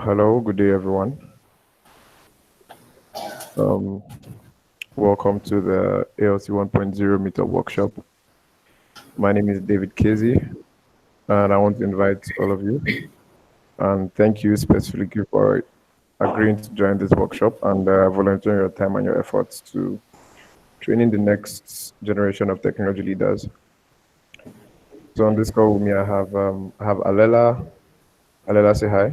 Hello, good day, everyone. Welcome to the ALC 1.0 Meetup workshop. My name is David Casey, and I want to invite all of you and thank you specifically for agreeing to join this workshop and volunteering your time and your efforts to training the next generation of technology leaders. So on this call with me, I have Alela. Alela, say hi.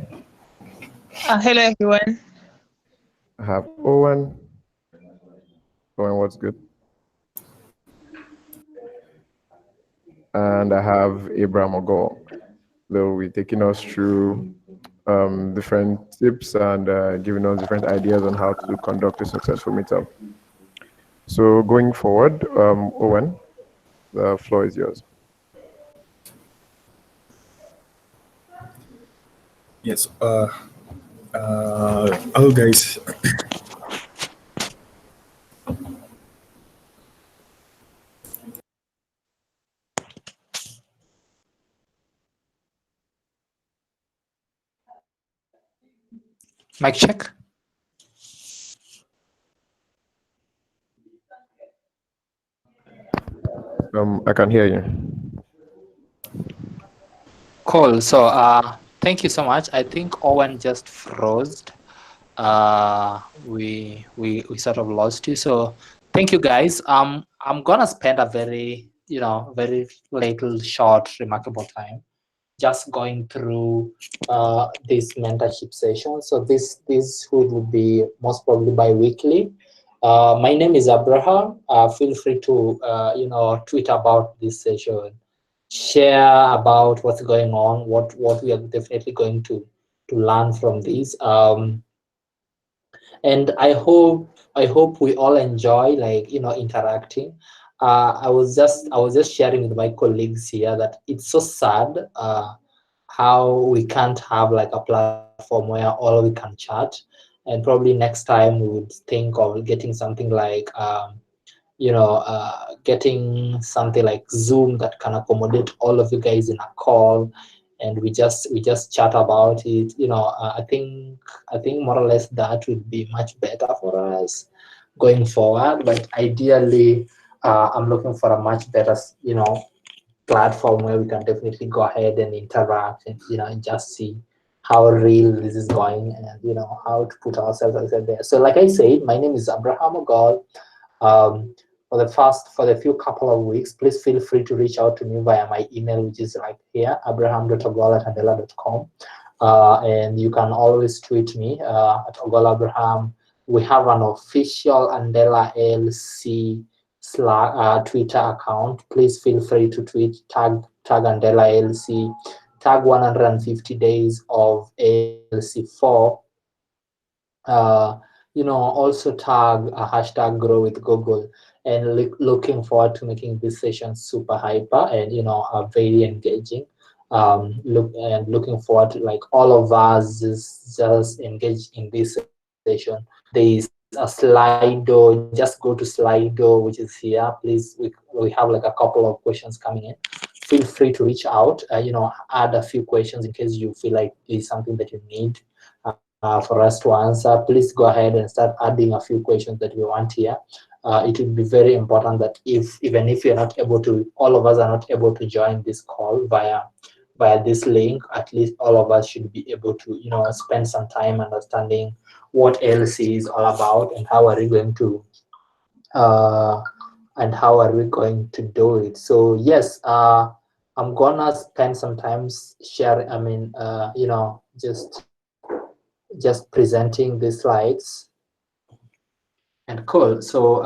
Hello, everyone. I have Owen. Owen, what's good? And I have Abraham Ogol. They'll be taking us through different tips and giving us different ideas on how to conduct a successful meetup. So going forward, Owen, the floor is yours. Yes. Hello, guys. Mic check. I can hear you. Cool. So, thank you so much. I think Owen just froze. We sort of lost you. So, thank you, guys. I'm gonna spend a very very little short, remarkable time just going through this mentorship session. So this would be most probably bi-weekly. My name is Abraham. Feel free to tweet about this session, share about what's going on, what we are definitely going to learn from this. And I hope we all enjoy interacting. I was just sharing with my colleagues here that it's so sad how we can't have like a platform where all we can chat, and probably next time we would think of getting something like getting something like Zoom that can accommodate all of you guys in a call, and we just chat about it. I think more or less that would be much better for us going forward. But ideally, I'm looking for a much better platform where we can definitely go ahead and interact and and just see how real this is going, and how to put ourselves out there. So like I said, my name is Abraham Ogal. For the few couple of weeks, please feel free to reach out to me via my email, which is right here, abraham.ogol@andela.com. And you can always tweet me at Ogol Abraham. We have an official Andela LC Twitter account. Please feel free to tweet, tag Andela LC, tag 150 days of LC4. Also tag a hashtag grow with Google, and looking forward to making this session super hyper and very engaging. Looking forward to like all of us just engage in this session. There is a Slido. Just go to Slido, which is here. Please, we have like a couple of questions coming in. Feel free to reach out. Add a few questions in case you feel like it's something that you need for us to answer. Please go ahead and start adding a few questions that we want here. It would be very important that even if you're not able to, all of us are not able to join this call via this link, at least all of us should be able to spend some time understanding what LC is all about, and how are we going to do it. So yes, I'm gonna spend some time sharing, just presenting the slides. And cool. So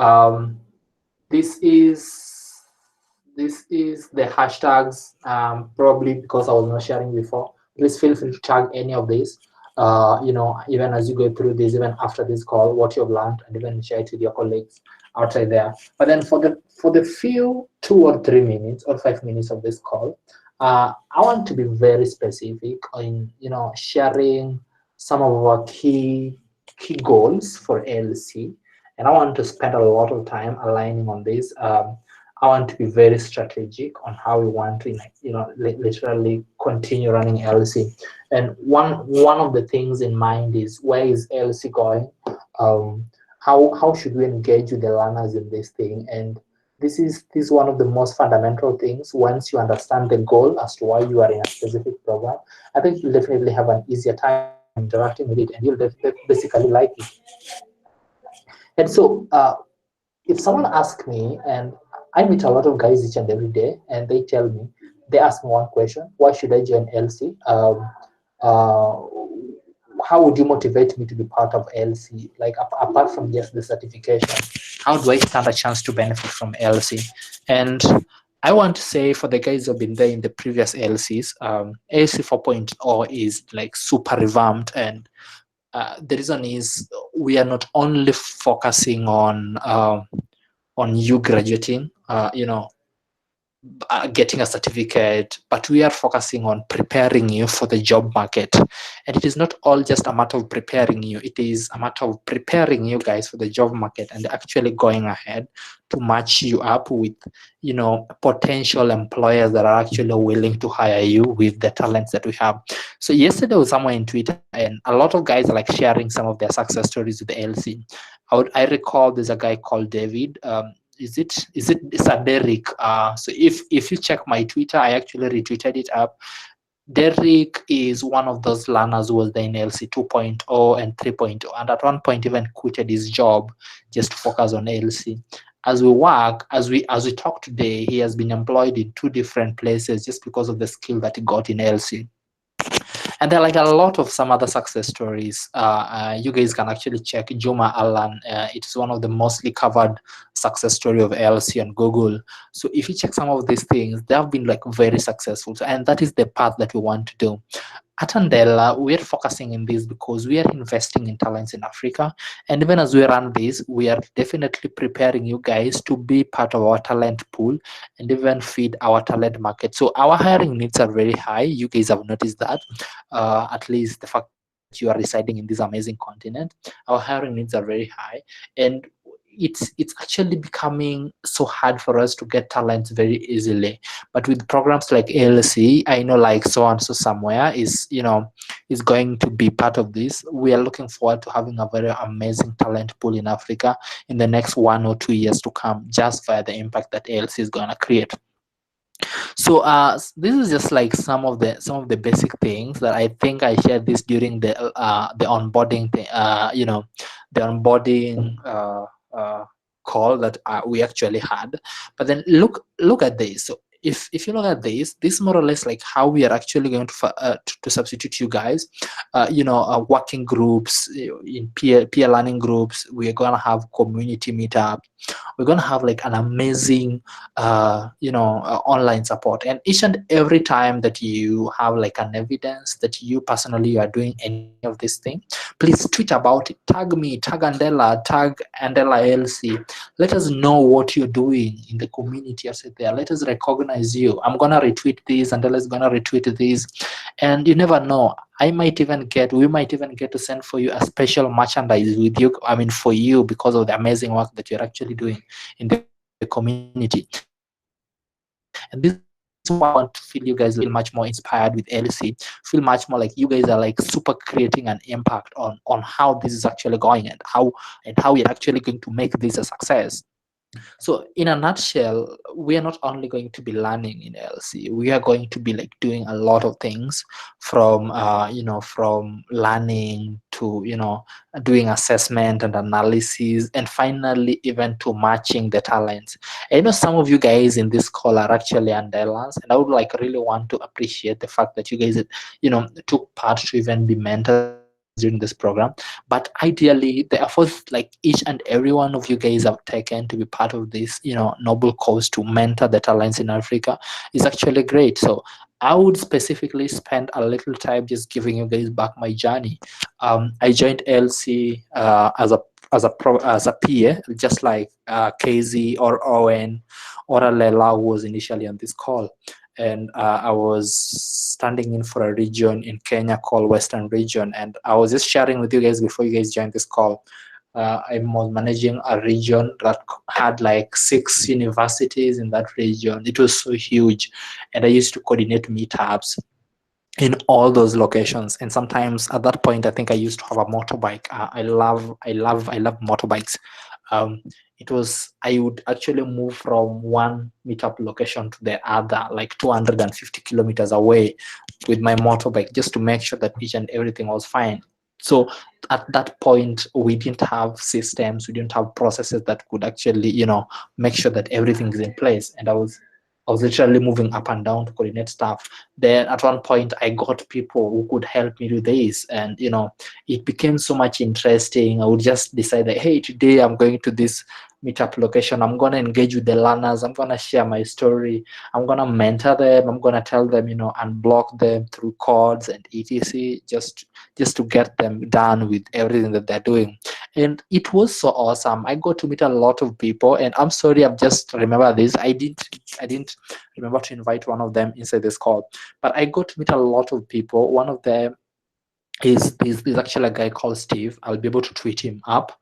this is the hashtags. Probably because I was not sharing before, please feel free to tag any of these. Even as you go through this, even after this call, what you've learned, and even share it with your colleagues outside there. But then for the few 2 or 3 minutes or 5 minutes of this call, I want to be very specific in sharing some of our key goals for LC, and I want to spend a lot of time aligning on this. I want to be very strategic on how we want to, literally continue running LC. And one of the things in mind is, where is LC going? Um, how should we engage with the learners in this thing? And this is one of the most fundamental things. Once you understand the goal as to why you are in a specific program, I think you'll definitely have an easier time interacting with it, and you'll basically like it. And so, if someone asks me, and I meet a lot of guys each and every day, and they ask me one question: why should I join LC? Uh, how would you motivate me to be part of LC? Like, apart from just the certification, how do I stand a chance to benefit from LC? And I want to say, for the guys who've been there in the previous LCs, LC 4.0 is like super revamped, and the reason is we are not only focusing on you graduating, getting a certificate, but we are focusing on preparing you for the job market. And it is not all just a matter of preparing you, it is a matter of preparing you guys for the job market and actually going ahead to match you up with, potential employers that are actually willing to hire you with the talents that we have. So yesterday I was somewhere in Twitter, and a lot of guys are like sharing some of their success stories with the LC. I recall there's a guy called David. It's a Derek. So if you check my Twitter, I actually retweeted it up. Derek is one of those learners who was there in LC 2.0 and 3.0, and at one point even quitted his job just to focus on LC. As we talk today, he has been employed in two different places just because of the skill that he got in LC. And there are like a lot of some other success stories. You guys can actually check Juma Alan. It's one of the mostly covered success story of LC on Google. So if you check some of these things, they have been like very successful. So, and that is the path that we want to do. At Andela, we're focusing in this because we are investing in talents in Africa. And even as we run this, we are definitely preparing you guys to be part of our talent pool and even feed our talent market. So our hiring needs are very high. You guys have noticed that, at least the fact that you are residing in this amazing continent. Our hiring needs are very high. And it's actually becoming so hard for us to get talent very easily. But with programs like ALC, I know like so and so somewhere is going to be part of this. We are looking forward to having a very amazing talent pool in Africa in the next 1 or 2 years to come, just via the impact that ALC is going to create. So this is just like some of the basic things that I think I shared this during the onboarding thing, the onboarding call that we actually had. But then look at this. So if you look at this more or less like how we are actually going to substitute you guys. Working groups, in peer learning groups. We are going to have community meetup. We're going to have like an amazing online support. And each and every time that you have like an evidence that you personally are doing any of this thing, please tweet about it. Tag me, tag Andela, tag Andela LC. Let us know what you're doing in the community out there. Let us recognize you. I'm gonna retweet this, Andela's gonna retweet this, and you never know. We might even get to send for you a special merchandise with you. I mean, for you, because of the amazing work that you're actually doing in the community. And this is why I want to feel you guys like feel much more inspired with LC. Feel much more like you guys are like super creating an impact on how this is actually going, and how we are actually going to make this a success. So in a nutshell, we are not only going to be learning in LC, we are going to be like doing a lot of things, from from learning to doing assessment and analysis, and finally even to matching the talents. And some of you guys in this call are actually Andelans, and I would like really want to appreciate the fact that you guys took part to even be mentors during this program. But ideally, the efforts like each and every one of you guys have taken to be part of this noble cause to mentor the talents in Africa is actually great. So I would specifically spend a little time just giving you guys back my journey. I joined LC as a PA, just like KZ or Owen or Alela, who was initially on this call. And I was standing in for a region in Kenya called Western Region. And I was just sharing with you guys before you guys joined this call. I was managing a region that had like 6 universities in that region. It was so huge, and I used to coordinate meetups in all those locations. And sometimes at that point, I think I used to have a motorbike. I love motorbikes. um, it was, I would actually move from one meetup location to the other, like 250 kilometers away, with my motorbike, just to make sure that each and everything was fine. So at that point, we didn't have systems, we didn't have processes that could actually, make sure that everything is in place. And I was literally moving up and down to coordinate stuff. Then at one point, I got people who could help me do this, and it became so much interesting. I would just decide that, hey, today I'm going to this meetup location. I'm gonna engage with the learners. I'm gonna share my story. I'm gonna mentor them. I'm gonna tell them, unblock them through codes and etc. Just to get them done with everything that they're doing. And it was so awesome. I got to meet a lot of people, and I'm sorry, I've just remember this. I didn't remember to invite one of them inside this call, but I got to meet a lot of people. One of them is actually a guy called Steve. I'll be able to tweet him up.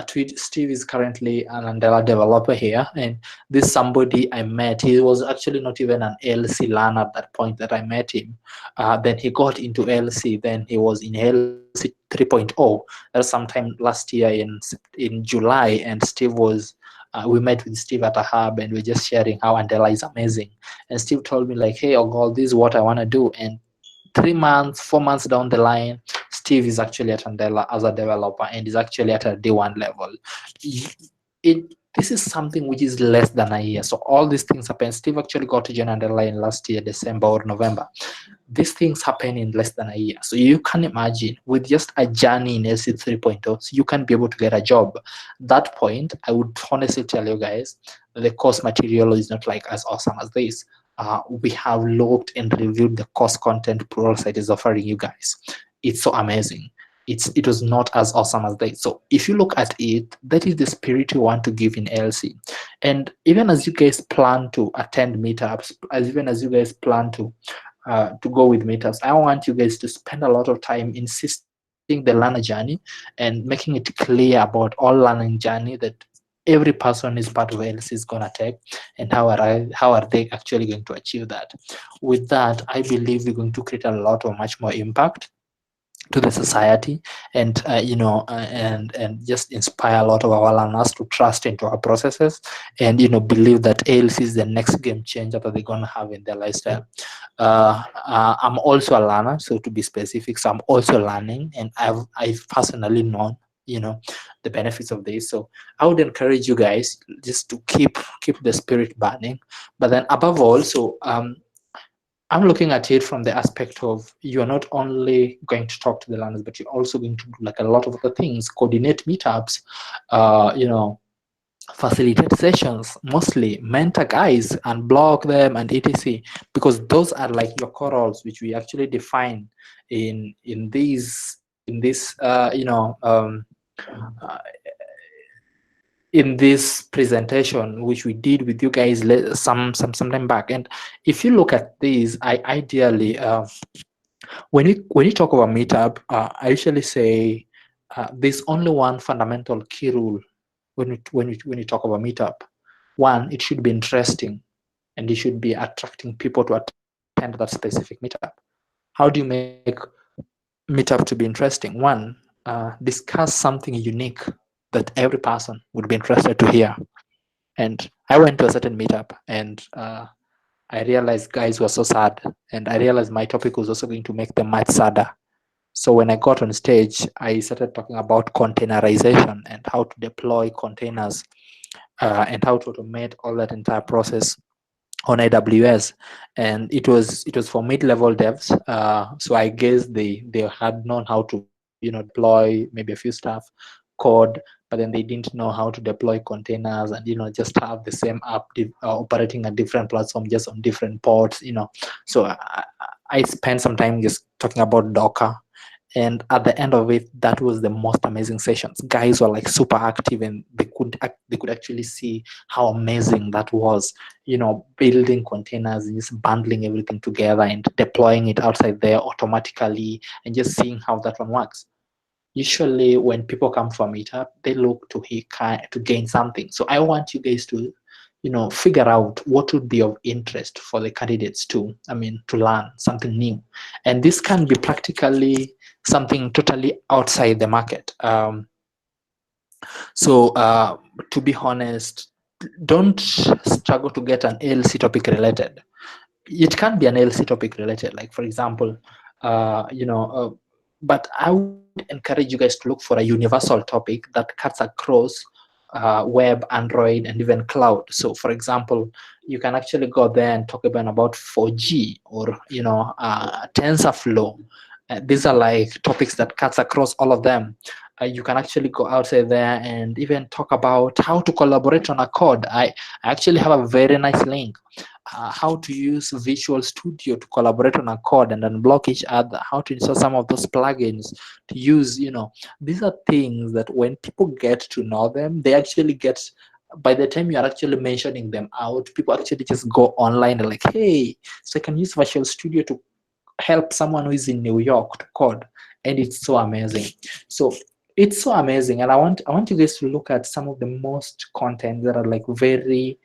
Steve is currently an Andela developer here, and this somebody I met. He was actually not even an LC learner at that point that I met him. Then he got into LC. Then he was in LC 3.0. That was sometime last year in July, and Steve was. We met with Steve at a hub, and we're just sharing how Andela is amazing. And Steve told me like, "Hey, Ogol, this is what I want to do." And 3 months, 4 months down the line, Steve is actually at Andela as a developer, and is actually at a D1 level. This is something which is less than a year. So all these things happen. Steve actually got to join Andela in last year, December or November. These things happen in less than a year. So you can imagine, with just a journey in LC 3.0, so you can be able to get a job. That point, I would honestly tell you guys, the course material is not like as awesome as this. We have looked and reviewed the course content Pluralsight is offering you guys. It's so amazing. It was not as awesome as that. So if you look at it, that is the spirit you want to give in LC. And even as you guys plan to attend meetups, even as you guys plan to go with meetups, I want you guys to spend a lot of time insisting the learner journey and making it clear about all learning journey that every person is part of LC is gonna take, and how are they actually going to achieve that. With that, I believe we're going to create a lot of much more impact to the society, and and just inspire a lot of our learners to trust into our processes, and believe that ALC is the next game changer that they're going to have in their lifestyle. I'm also a learner, so to be specific, so I'm also learning, and I've personally known the benefits of this. So I would encourage you guys just to keep the spirit burning, but then above all, so I'm looking at it from the aspect of, you're not only going to talk to the learners, but you're also going to do like a lot of other things, coordinate meetups, uh, you know, facilitate sessions, mostly mentor guys and blog them and etc. Because those are like your core roles, which we actually define uh, in this presentation, which we did with you guys some time back. And if you look at these, I ideally when you talk about meetup, I usually say there's only one fundamental key rule when you talk about meetup. One, it should be interesting, and it should be attracting people to attend that specific meetup. How do you make meetup to be interesting? One, discuss something unique that every person would be interested to hear. And I went to a certain meetup, and I realized guys were so sad, and I realized my topic was also going to make them much sadder. So when I got on stage, I started talking about containerization and how to deploy containers, and how to automate all that entire process on AWS. And it was for mid-level devs. So I guess they had known how to deploy maybe a few stuff, code, but then they didn't know how to deploy containers, and just have the same app operating a different platform, just on different ports. So I spent some time just talking about Docker, and at the end of it, that was the most amazing sessions. Guys were like super active, and they could actually see how amazing that was. Building containers and just bundling everything together and deploying it outside there automatically, and just seeing how that one works. usually when people come for meetup, they look to gain something. So I want you guys to, figure out what would be of interest for the candidates to learn something new. And this can be practically something totally outside the market. So to be honest, don't struggle to get an LC topic related. It can be an LC topic related, like for example, but I would encourage you guys to look for a universal topic that cuts across web, Android, and even cloud. So for example, you can actually go there and talk about 4G or TensorFlow. These are like topics that cuts across all of them. You can actually go outside there and even talk about how to collaborate on a code. I actually have a very nice link. How to use Visual Studio to collaborate on a code and unblock each other, how to install some of those plugins to use, these are things that when people get to know them, they actually get, by the time you are actually mentioning them out, people actually just go online and like, hey, so I can use Visual Studio to help someone who is in New York to code. And it's so amazing. So it's so amazing. And I want you guys to look at some of the most content that are like very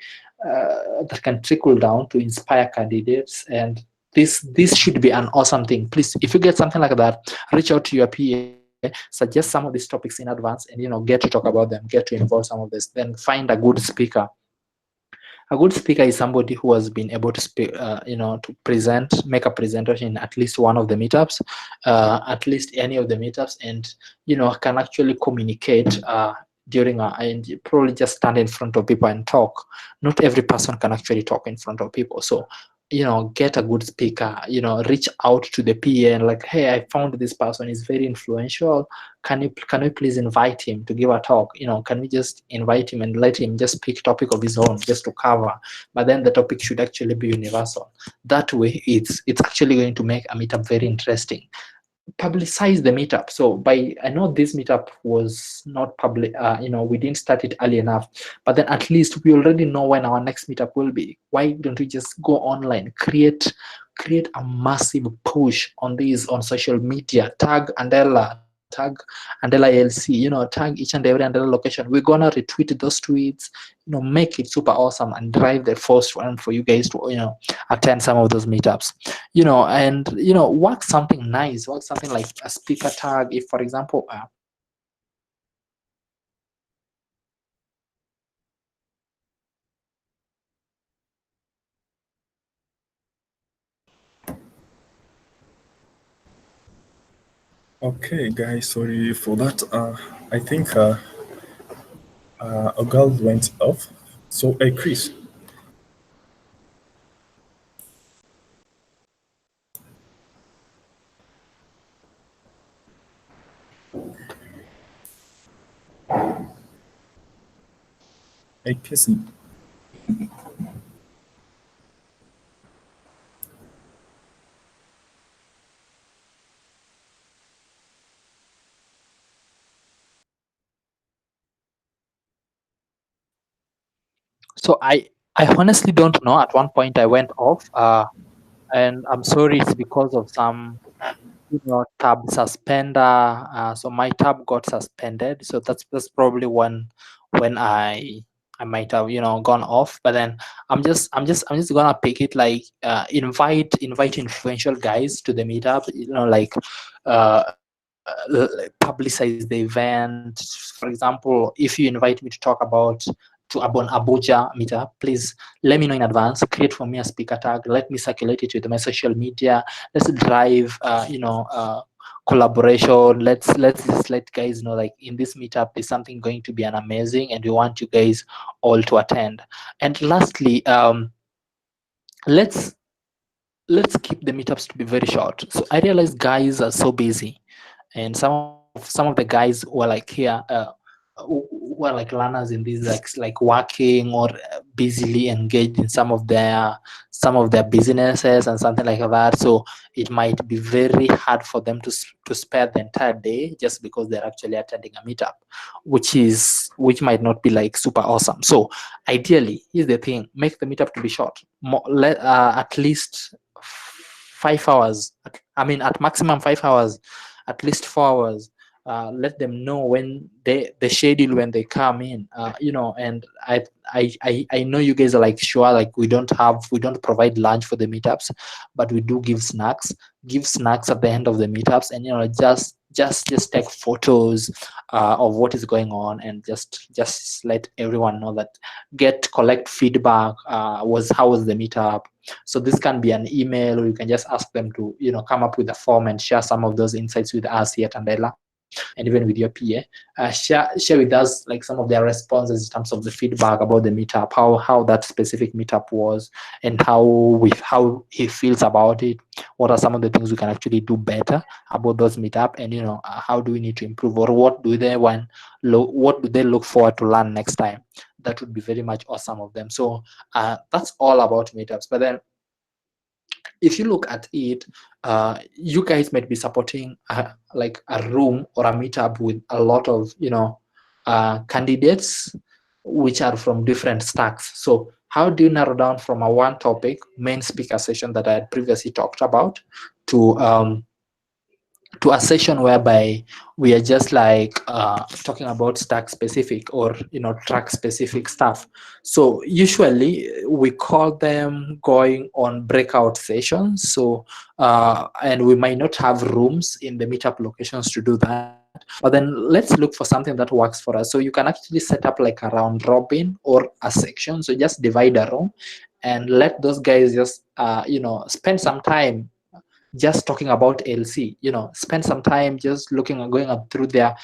that can trickle down to inspire candidates. And this should be an awesome thing. Please, if you get something like that, reach out to your PA, suggest some of these topics in advance, and get to talk about them, get to involve some of this, then find a good speaker. A good speaker is somebody who has been able to speak, to make a presentation in at least one of the meetups, at least any of the meetups, and can actually communicate and probably just stand in front of people and talk. Not every person can actually talk in front of people, so get a good speaker. Reach out to the PA and like, hey, I found this person is very influential. Can we please invite him to give a talk? Can we just invite him and let him just pick topic of his own just to cover? But then the topic should actually be universal. That way, it's actually going to make a meetup very interesting. Publicize the meetup. So I know this meetup was not public, we didn't start it early enough, but then at least we already know when our next meetup will be. Why don't we just go online, create a massive push on this on social media, tag Andela LC, tag each and every Andela location. We're gonna retweet those tweets, make it super awesome and drive the first one for you guys to attend some of those meetups, and work something nice, work something like a speaker tag. If for example Okay, guys, sorry for that. I think a girl went off. So, hey, Chris. Hey, Casey. so I honestly don't know. At one point I went off, and I'm sorry, it's because of some tab suspender. So my tab got suspended, so that's probably when I might have gone off. But then I'm just gonna pick it like, invite influential guys to the meetup, like publicize the event. For example, if you invite me to talk about to Abon Abuja meetup, please let me know in advance. Create for me a speaker tag. Let me circulate it with my social media. Let's drive, collaboration. Let's just let guys know, like, in this meetup is something going to be an amazing, and we want you guys all to attend. And lastly, let's keep the meetups to be very short. So I realize guys are so busy, and some of the guys who are like here, who are like learners in these, like working or busily engaged in some of their businesses and something like that. So it might be very hard for them to spare the entire day just because they're actually attending a meetup, which might not be like super awesome. So ideally, here's the thing: make the meetup to be short, at least 5 hours. I mean, at maximum 5 hours, at least 4 hours. let them know when the schedule when they come in, and I know you guys are like, sure, like we don't provide lunch for the meetups, but we do give snacks at the end of the meetups, and just take photos of what is going on, and just let everyone know that, collect feedback, was how was the meetup. So this can be an email, or you can just ask them to come up with a form and share some of those insights with us here at Andela, and even with your PA. Share with us like some of their responses in terms of the feedback about the meetup, how that specific meetup was, and how he feels about it. What are some of the things we can actually do better about those meetup, and how do we need to improve, or what do they what do they look forward to learn next time? That would be very much awesome of them. So that's all about meetups. But then, if you look at it, you guys might be supporting like a room or a meetup with a lot of candidates which are from different stacks. So how do you narrow down from a one topic main speaker session that I had previously talked about to a session whereby we are just like talking about stack specific or track specific stuff? So usually we call them going on breakout sessions. So and we might not have rooms in the meetup locations to do that, but then let's look for something that works for us. So you can actually set up like a round robin or a section. So just divide a room and let those guys just spend some time just talking about LC, spend some time just going up through their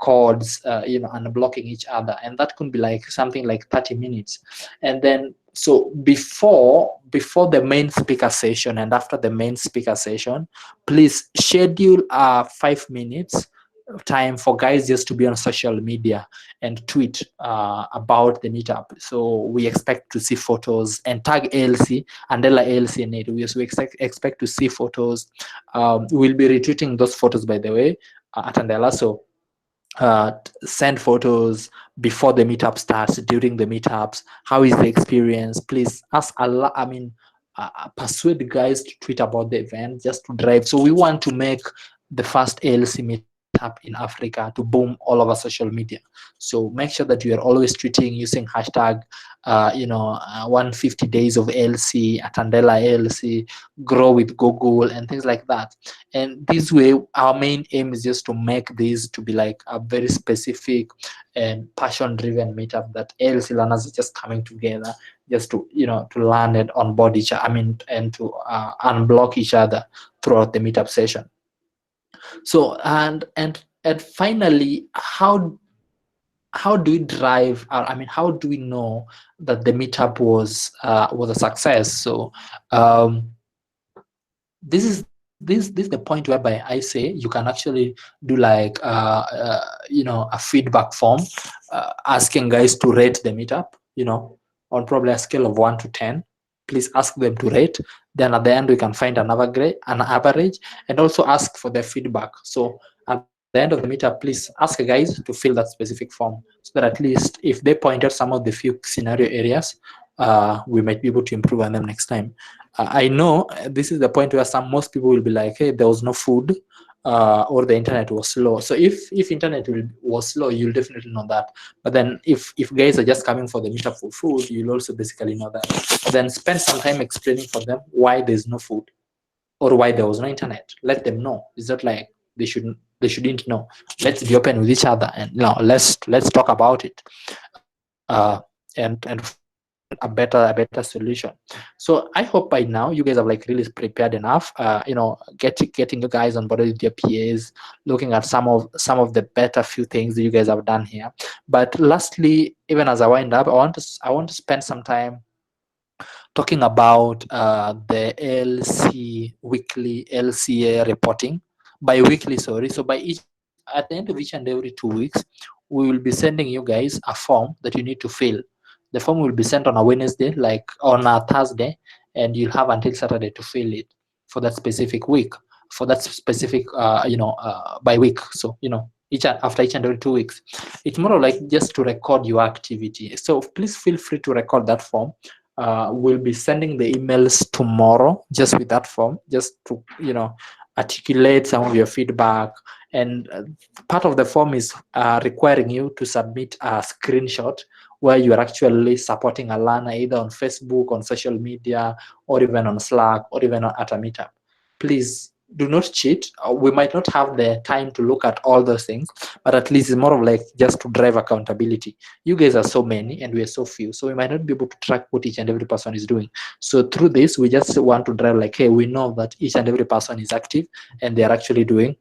codes, and blocking each other. And that could be like something like 30 minutes. And then, so before the main speaker session and after the main speaker session, please schedule 5 minutes time for guys just to be on social media and tweet about the meetup. So we expect to see photos and tag LC, Andela LC in it. We expect to see photos. We'll be retweeting those photos, by the way, at Andela. So send photos before the meetup starts, during the meetups. How is the experience? Please ask a lot. I mean, persuade the guys to tweet about the event just to drive. So we want to make the first ALC meetup in Africa to boom all over social media. So make sure that you are always tweeting using hashtag 150 days of LC, Atandela LC, grow with Google, and things like that. And this way, our main aim is just to make this to be like a very specific and passion-driven meetup that ALC learners are just coming together just to to learn and onboard each other. I mean, and to unblock each other throughout the meetup session. So and finally, how do we drive? I mean, how do we know that the meetup was a success? So this is the point whereby I say you can actually do like a feedback form, asking guys to rate the meetup, on probably a scale of 1 to 10. Please ask them to rate. Then at the end we can find an average, and also ask for their feedback. So at the end of the meetup, please ask guys to fill that specific form, so that at least if they point out some of the few scenario areas, we might be able to improve on them next time. I know this is the point where most people will be like, hey, there was no food, or the internet was slow. So if internet was slow, you'll definitely know that. But then if guys are just coming for the meetup for food, you'll also basically know that. Then spend some time explaining for them why there's no food or why there was no internet. Let them know. It's not like they shouldn't know. Let's be open with each other, and let's talk about it, and find a better solution. So I hope by now you guys have like really prepared enough. Getting you guys on board with your PAs, looking at some of the better few things that you guys have done here. But lastly, even as I wind up, I want to spend some time talking about the LCA reporting, bi-weekly, sorry. So at the end of each and every 2 weeks, we will be sending you guys a form that you need to fill. The form will be sent on a Wednesday, like on a Thursday, and you'll have until Saturday to fill it for that specific week, for that specific by week. So after each and every 2 weeks, it's more of like just to record your activity. So please feel free to record that form. We'll be sending the emails tomorrow just with that form, just to articulate some of your feedback. And part of the form is requiring you to submit a screenshot where you are actually supporting a learner either on Facebook, on social media, or even on Slack, or even at a meetup. Please do not cheat. We might not have the time to look at all those things, but at least it's more of like just to drive accountability. You guys are so many and we are so few, so we might not be able to track what each and every person is doing. So through this, we just want to drive like, hey, we know that each and every person is active and they're actually doing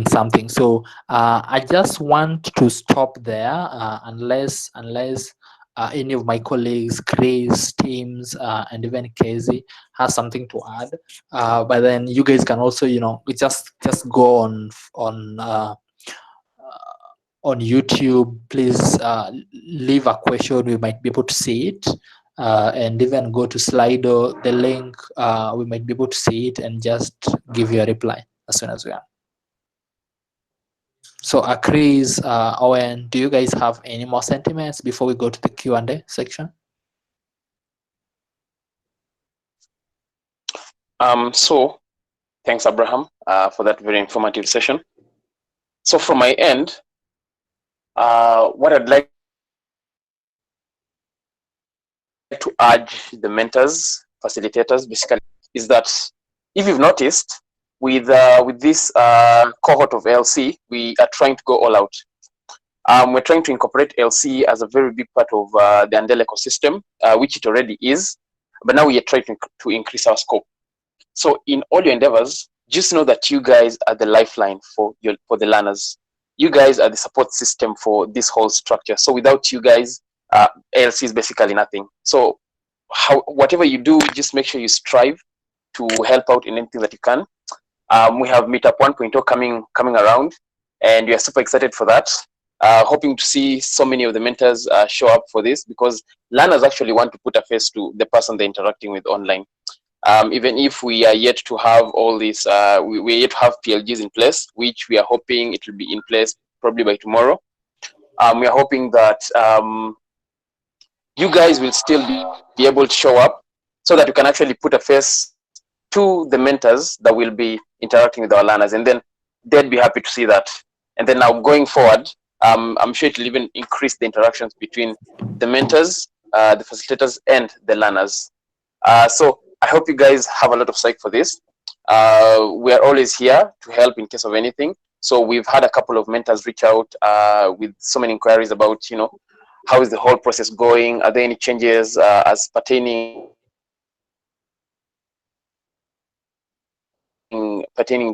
something. So I just want to stop there, unless any of my colleagues, Chris, Teams, and even Casey has something to add. But then you guys can also, just go on YouTube. Please leave a question. We might be able to see it. And even go to Slido, the link, we might be able to see it and just give you a reply as soon as we are. So Chris, Owen, do you guys have any more sentiments before we go to the Q&A section? So thanks, Abraham, for that very informative session. So from my end, what I'd like to urge the mentors, facilitators, basically, is that if you've noticed, with this cohort of LC, we are trying to go all out. We're trying to incorporate LC as a very big part of the Andel ecosystem, which it already is, but now we are trying to increase our scope. So in all your endeavors, just know that you guys are the lifeline for the learners. You guys are the support system for this whole structure. So without you guys, LC is basically nothing. So whatever you do, just make sure you strive to help out in anything that you can. We have Meetup 1.0 coming around, and we are super excited for that. Hoping to see so many of the mentors show up for this, because learners actually want to put a face to the person they're interacting with online. Even if we are yet to have all this, we're yet to have PLGs in place, which we are hoping it will be in place probably by tomorrow. We are hoping that you guys will still be able to show up so that you can actually put a face to the mentors that will be interacting with our learners, and then they'd be happy to see that. And then now going forward, I'm sure it will even increase the interactions between the mentors, the facilitators, and the learners. So I hope you guys have a lot of psych for this. We are always here to help in case of anything. So we've had a couple of mentors reach out with so many inquiries about, how is the whole process going? Are there any changes as pertaining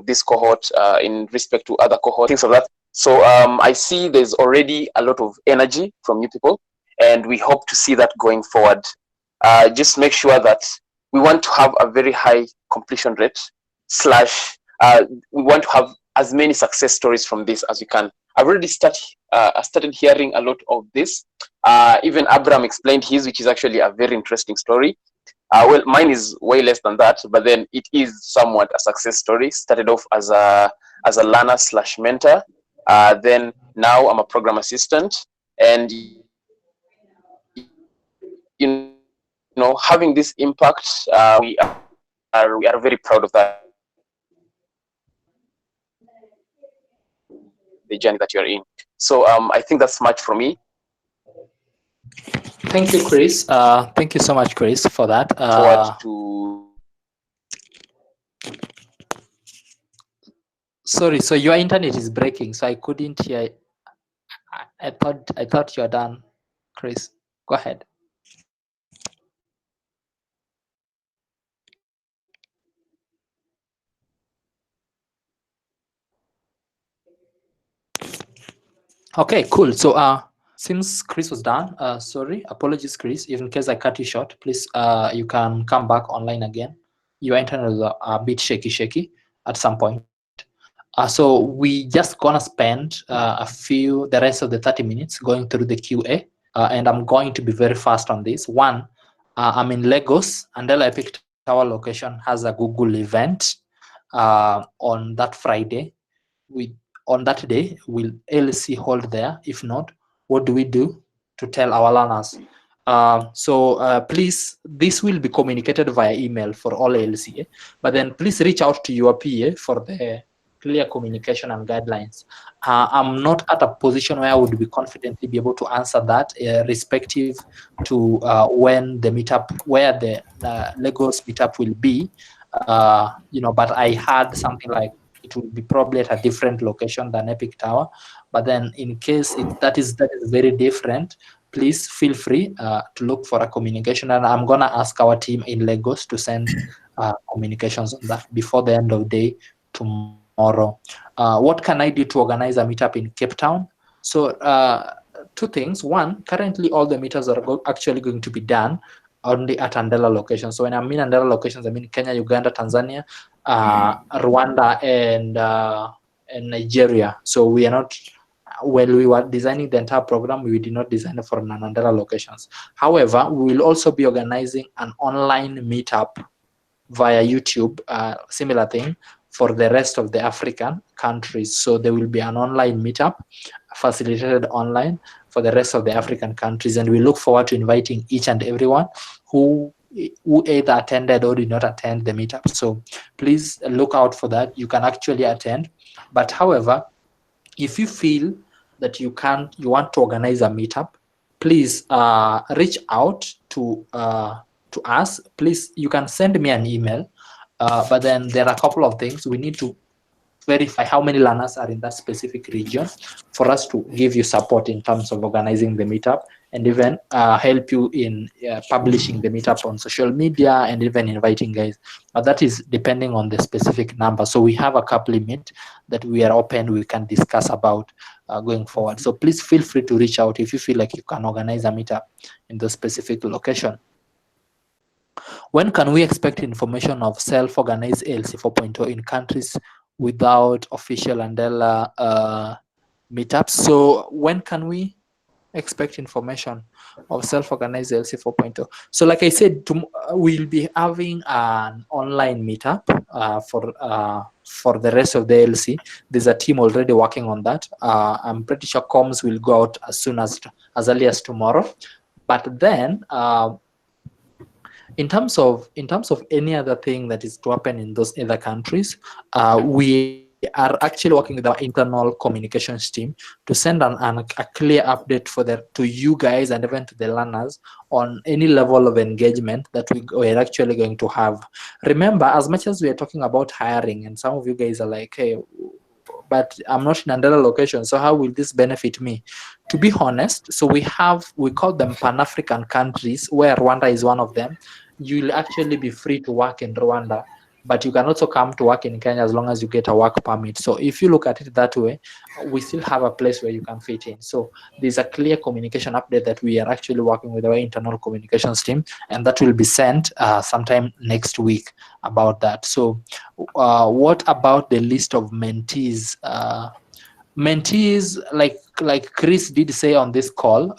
this cohort in respect to other cohorts, things of that. So I see there's already a lot of energy from you people, and we hope to see that going forward. Just make sure that we want to have a very high completion rate, we want to have as many success stories from this as we can. I've already started hearing a lot of this. Even Abraham explained his, which is actually a very interesting story. Well, mine is way less than that, but then it is somewhat a success story. Started off as a learner / mentor. Then now I'm a program assistant, and having this impact, we are very proud of that. The journey that you're in. So I think that's much from me. Thank you, Chris. Thank you so much, Chris, for that. Forward to. Sorry, so your internet is breaking, so I couldn't hear. I thought you're done, Chris. Go ahead. Okay, cool. So since Chris was done, sorry, apologies, Chris. If in case I cut you short, please you can come back online again. Your internet is a bit shaky at some point. So we just gonna spend the rest of the 30 minutes going through the QA, and I'm going to be very fast on this. One, I'm in Lagos, and then I picked our location has a Google event on that Friday. On that day, will LC hold there? If not, what do we do to tell our learners? Please, this will be communicated via email for all LCA, but then please reach out to your PA for the clear communication and guidelines. I'm not at a position where I would be confidently be able to answer that, respective to when the meetup, where the Lagos meetup will be. But I had something like it will be probably at a different location than Epic Tower. But then, in case that is very different, please feel free to look for a communication, and I'm gonna ask our team in Lagos to send communications on that before the end of the day tomorrow. What can I do to organize a meetup in Cape Town? So two things. One, currently all the meetups are actually going to be done only at Andela locations. So when I mean Andela locations, I mean Kenya, Uganda, Tanzania, Rwanda, and Nigeria. So we are not, when we were designing the entire program, we did not design it for non-Andela locations. However, we will also be organizing an online meetup via YouTube, similar thing, for the rest of the African countries. So there will be an online meetup facilitated online for the rest of the African countries, and we look forward to inviting each and everyone who either attended or did not attend the meetup. So please look out for that. You can actually attend, but however, if you feel that you want to organize a meetup, please reach out to us. Please, you can send me an email, but then there are a couple of things. We need to verify how many learners are in that specific region for us to give you support in terms of organizing the meetup, and even help you in publishing the meetup on social media, and even inviting guys. But that is depending on the specific number. So we have a cap limit that we are open, we can discuss about going forward. So please feel free to reach out if you feel like you can organize a meetup in the specific location. When can we expect information of self-organized ALC 4.0 in countries without official Andela meetups? So when can we expect information of self-organized ALC 4.0? So like I said, we'll be having an online meetup for the rest of the LC. There's a team already working on that. I'm pretty sure comms will go out as soon as early as tomorrow. But then in terms of any other thing that is to happen in those other countries, we are actually working with our internal communications team to send a clear update to you guys and even to the learners on any level of engagement that we're actually going to have. Remember, as much as we are talking about hiring, and some of you guys are like, hey, but I'm not in Andela location, so how will this benefit me? To be honest, so we call them Pan-African countries, where Rwanda is one of them. You'll actually be free to work in Rwanda, but you can also come to work in Kenya as long as you get a work permit. So if you look at it that way, we still have a place where you can fit in. So there's a clear communication update that we are actually working with our internal communications team, and that will be sent sometime next week about that. So what about the list of mentees? Mentees, like Chris did say on this call,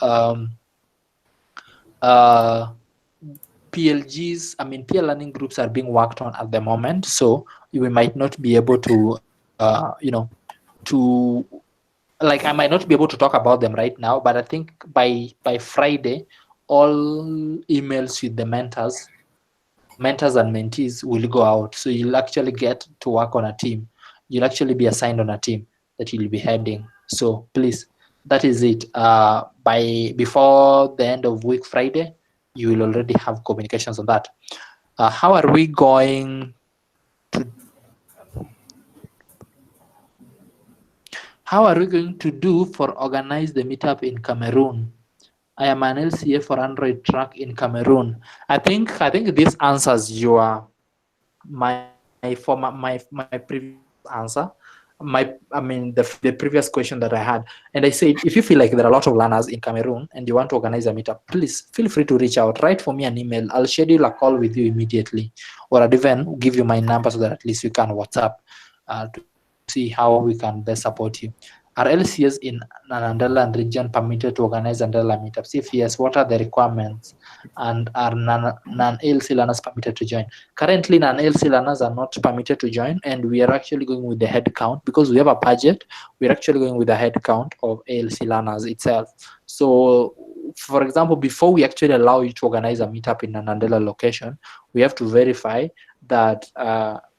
PLGs, I mean, peer learning groups are being worked on at the moment, so we might not be able to, I might not be able to talk about them right now, but I think by Friday, all emails with the mentors and mentees will go out. So you'll actually get to work on a team. You'll actually be assigned on a team that you'll be heading. So please, that is it. Before the end of week Friday, you will already have communications on that. How are we going to do for organize the meetup in Cameroon? I am an LCA for Android track in Cameroon. I think this answers my previous answer. The previous question that I had, and I said, if you feel like there are a lot of learners in Cameroon and you want to organize a meetup, please feel free to reach out. Write for me an email. I'll schedule a call with you immediately, or I'll even give you my number so that at least we can WhatsApp to see how we can best support you. Are LCS in Andela region permitted to organize Andela meetups? If yes, what are the requirements? And are non-LC learners permitted to join? Currently, non-LC learners are not permitted to join, and we are actually going with the head count because we have a budget. We're actually going with the head count of ALC learners itself. So for example, before we actually allow you to organize a meetup in an Andela location, we have to verify that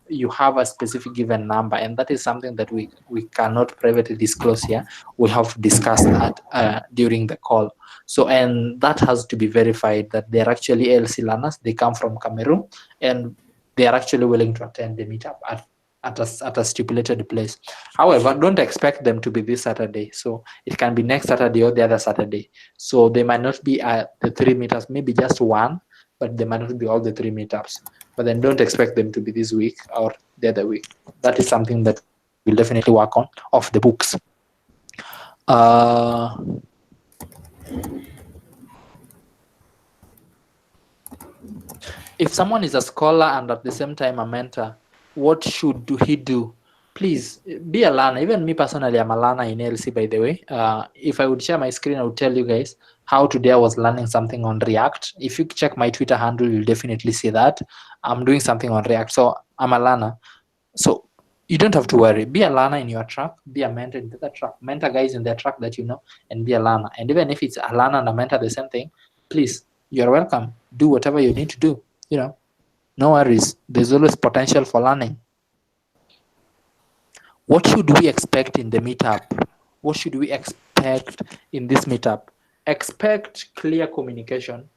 you have a specific given number, and that is something that we cannot privately disclose here. We have to discuss that during the call. So, and that has to be verified that they're actually LC learners. They come from Cameroon, and they are actually willing to attend the meetup at a stipulated place. However, don't expect them to be this Saturday. So it can be next Saturday or the other Saturday. So they might not be at the 3 meetups, maybe just one, but they might not be all the 3 meetups. But then don't expect them to be this week or the other week. That is something that we'll definitely work on off the books. If someone is a scholar and at the same time a mentor, what should he do? Please be a learner. Even me personally, I'm a learner in LC, by the way. If I would share my screen, I would tell you guys how today I was learning something on React. If you check my Twitter handle, you'll definitely see that I'm doing something on React. So I'm a learner. So you don't have to worry. Be a learner in your track. Be a mentor in the track. Mentor guys in their track that you know, and be a learner. And even if it's a learner and a mentor, the same thing, please, you're welcome. Do whatever you need to do. You know, no worries. There's always potential for learning. What should we expect in the meetup? What should we expect in this meetup? Expect clear communication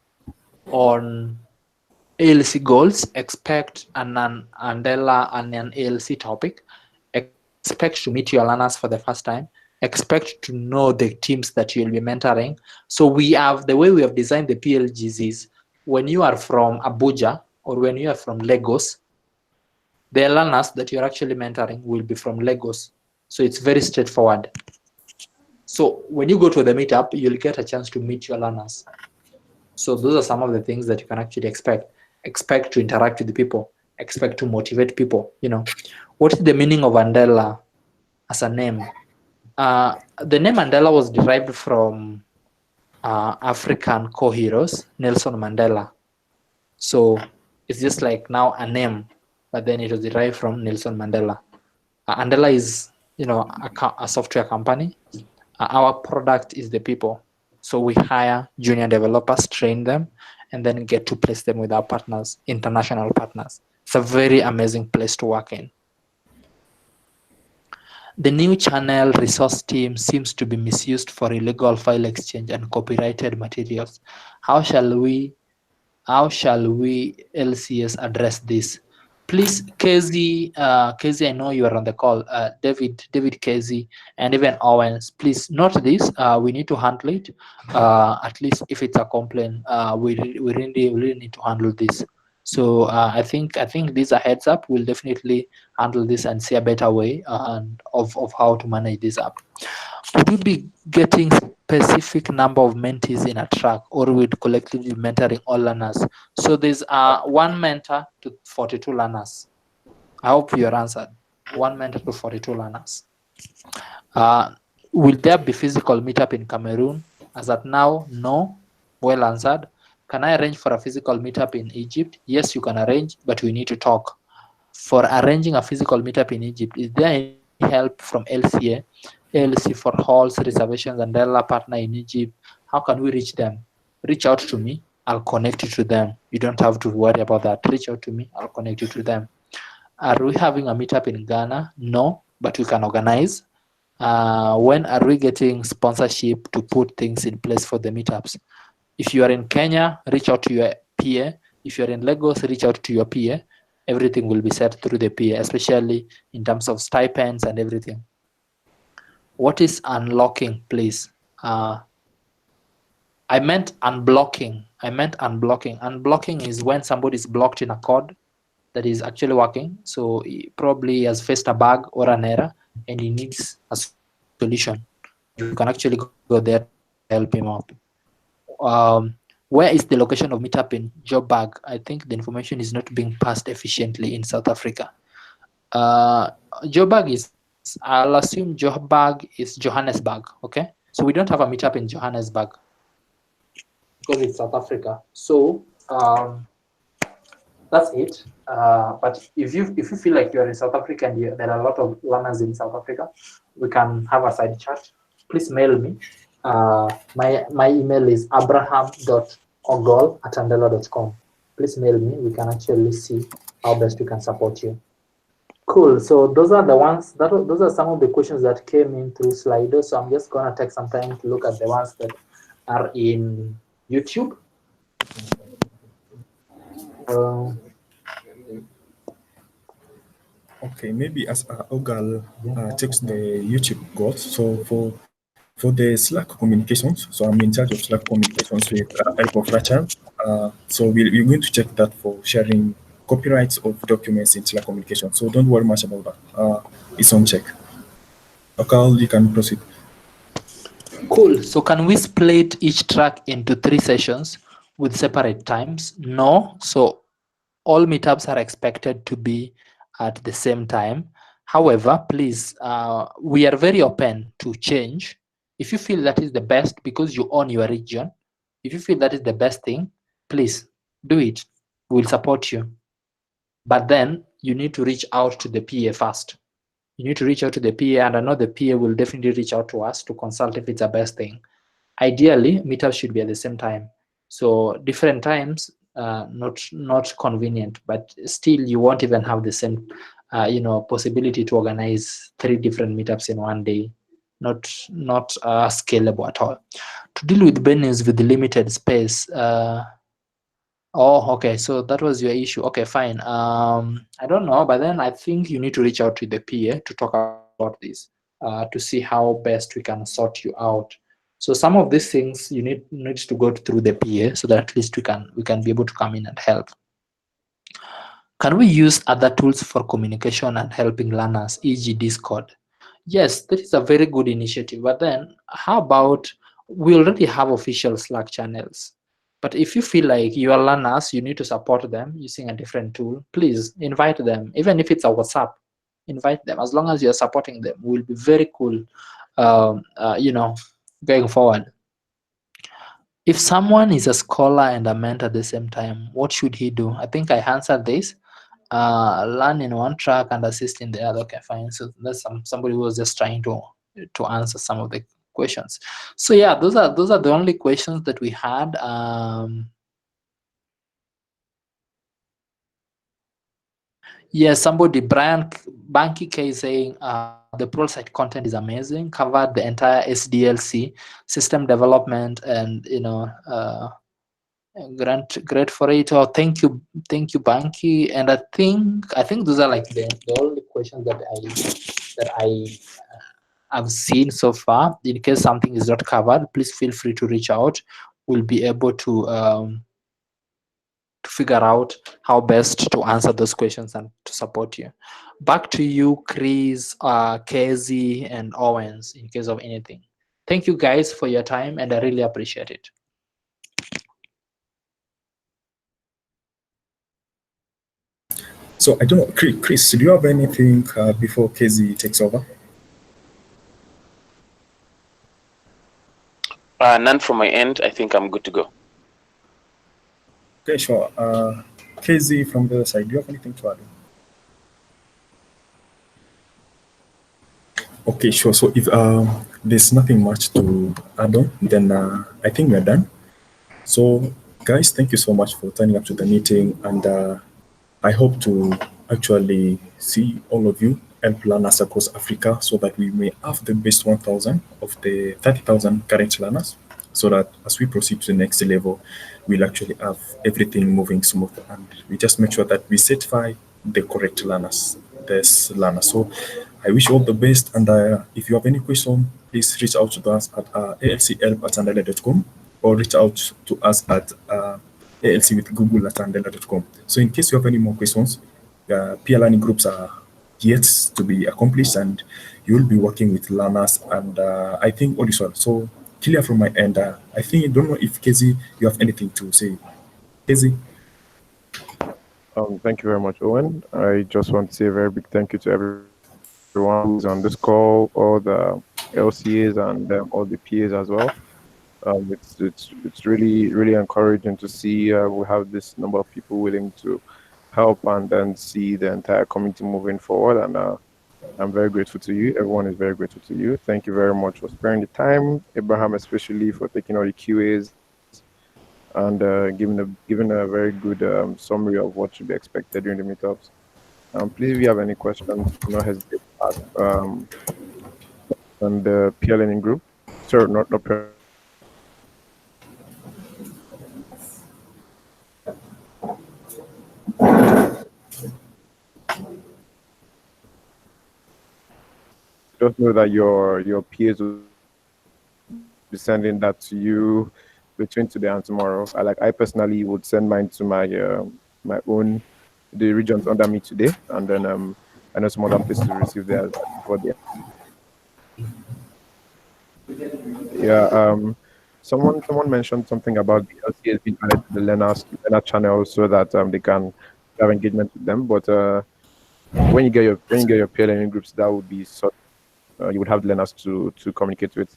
on ALC goals. Expect an Andela and an ALC topic. Expect to meet your learners for the first time. Expect to know the teams that you'll be mentoring. So we have, the way we have designed the PLGs is, when you are from Abuja or when you are from Lagos, the learners that you're actually mentoring will be from Lagos. So it's very straightforward. So when you go to the meetup, you'll get a chance to meet your learners. So those are some of the things that you can actually expect. Expect to interact with the people. Expect to motivate people. You know, what is the meaning of Andela as a name? The name Mandela was derived from African co-heroes, Nelson Mandela. So it's just like now a name, but then it was derived from Nelson Mandela. Andela is, you know, a software company. Our product is the people. So we hire junior developers, train them, and then get to place them with our partners, international partners. It's a very amazing place to work in. The new channel resource team seems to be misused for illegal file exchange and copyrighted materials. How shall we LCS address this? Please, Casey, I know you are on the call. David Casey, and even Owens, please note this. We need to handle it. At least if it's a complaint, we really need to handle this. So I think this a heads up. We'll definitely handle this and see a better way of how to manage this app. Would you be getting specific number of mentees in a track, or would collectively mentoring all learners? So there's one mentor to 42 learners. I hope you're answered. One mentor to 42 learners. Will there be physical meetup in Cameroon? As at now, no. Well answered. Can I arrange for a physical meetup in Egypt? Yes, you can arrange, but we need to talk. For arranging a physical meetup in Egypt, is there any help from LCA, LC for halls, reservations, and Della partner in Egypt? How can we reach them? Reach out to me. I'll connect you to them. You don't have to worry about that. Reach out to me. I'll connect you to them. Are we having a meetup in Ghana? No, but we can organize. When are we getting sponsorship to put things in place for the meetups? If you are in Kenya, reach out to your PA. If you're in Lagos, reach out to your PA. Everything will be set through the PA, especially in terms of stipends and everything. What is unlocking, please? I meant unblocking. Unblocking is when somebody is blocked in a code that is actually working. So he probably has faced a bug or an error and he needs a solution. You can actually go there to help him out. Where is the location of meetup in Joburg? I think the information is not being passed efficiently in South Africa. Joburg is, I'll assume Joburg is Johannesburg, okay? So we don't have a meetup in Johannesburg because it's South Africa. So that's it. But if you feel like you're in South Africa and there are a lot of learners in South Africa, we can have a side chat. Please mail me. My email is abraham.ogol@andela.com. Please mail me. We can actually see how best we can support you. Cool. So those are the ones those are some of the questions that came in through Slido. So I'm just gonna take some time to look at the ones that are in YouTube. Uh, Okay, maybe as Ogal checks the YouTube goals. So for the Slack communications, so I'm in charge of Slack communications with help of Rachel. So we're going to check that for sharing copyrights of documents in Slack communication. So don't worry much about that. It's on check. Okal, you can proceed. Cool. So can we split each track into 3 sessions with separate times? No. So all meetups are expected to be at the same time. However, please, we are very open to change. If you feel that is the best because you own your region, if you feel that is the best thing, please do it. We'll support you. But then you need to reach out to the PA first. You need to reach out to the PA, and I know the PA will definitely reach out to us to consult if it's the best thing. Ideally, meetups should be at the same time. So different times, not convenient, but still you won't even have the same, possibility to organize 3 different meetups in one day. Not scalable at all. To deal with venues with limited space. Oh, okay. So that was your issue. Okay, fine. I don't know, but then I think you need to reach out to the PA to talk about this, to see how best we can sort you out. So some of these things you needs to go through the PA so that at least we can be able to come in and help. Can we use other tools for communication and helping learners, e.g. Discord? Yes, that is a very good initiative. But then how about we already have official Slack channels? But if you feel like your learners, you need to support them using a different tool, please invite them. Even if it's a WhatsApp, invite them. As long as you're supporting them, will be very cool, going forward. If someone is a scholar and a mentor at the same time, what should he do? I think I answered this. Learn in one track and assist in the other. Okay, fine. So that's somebody who was just trying to answer some of the questions. So yeah, those are the only questions that we had. Yes, somebody, Brian Banky K is saying the pro site content is amazing, covered the entire SDLC system development, and great for it. Oh, thank you, Banky. And I think those are like the only questions that I have seen so far. In case something is not covered, please feel free to reach out. We'll be able to figure out how best to answer those questions and to support you. Back to you, Chris, Casey, and Owens, in case of anything. Thank you guys for your time, and I really appreciate it. So I don't know, Chris, do you have anything before Casey takes over? None from my end. I think I'm good to go. Okay, sure. Casey from the other side, do you have anything to add? Okay, sure. So if there's nothing much to add on, then I think we're done. So, guys, thank you so much for turning up to the meeting, and I hope to actually see all of you help learners across Africa so that we may have the best 1,000 of the 30,000 current learners, so that as we proceed to the next level, we'll actually have everything moving smooth, and we just make sure that we certify the correct learners, this learner. So I wish you all the best, and if you have any question, please reach out to us at alchelp@andela.com, or reach out to us at ALC with google@andela.com. So in case you have any more questions, peer learning groups are yet to be accomplished, and you will be working with learners, and I think all is well. So clear from my end. I think, I don't know if Casey, you have anything to say. Casey? Thank you very much, Owen. I just want to say a very big thank you to everyone who's on this call, all the LCAs and all the PAs as well. It's really encouraging to see we have this number of people willing to help and then see the entire community moving forward. And I'm very grateful to you. Everyone is very grateful to you. Thank you very much for sparing the time, Abraham, especially for taking all the QAs and giving a very good summary of what should be expected during the meetups. Please, if you have any questions, do not hesitate to ask on the peer learning group. Sorry, not peer learning group, on the Meetup workshop. Just know that your peers will be sending that to you between today and tomorrow. I personally would send mine to my own the regions under me today, and then I know some other places will receive theirs before the end of the day. Yeah. Someone mentioned something about the LCAs being added to the learner channel so that they can have engagement with them. But when you get your peer learning groups, that would be sort you would have the learners to communicate with,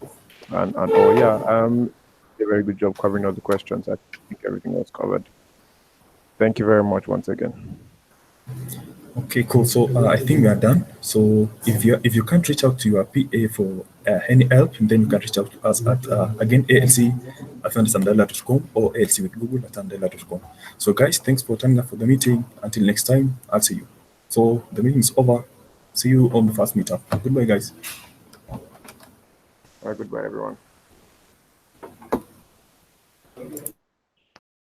and oh yeah, did a very good job covering all the questions. I think everything was covered. Thank you very much once again. Okay, cool. So I think we are done. So if you can't reach out to your PA for any help, then you can reach out to us at again alc@understandela.com or alc with Google at understandela.com. So guys, thanks for turning up for the meeting. Until next time, I'll see you. So the meeting is over. See you on the first meetup. Goodbye, guys. Goodbye, everyone.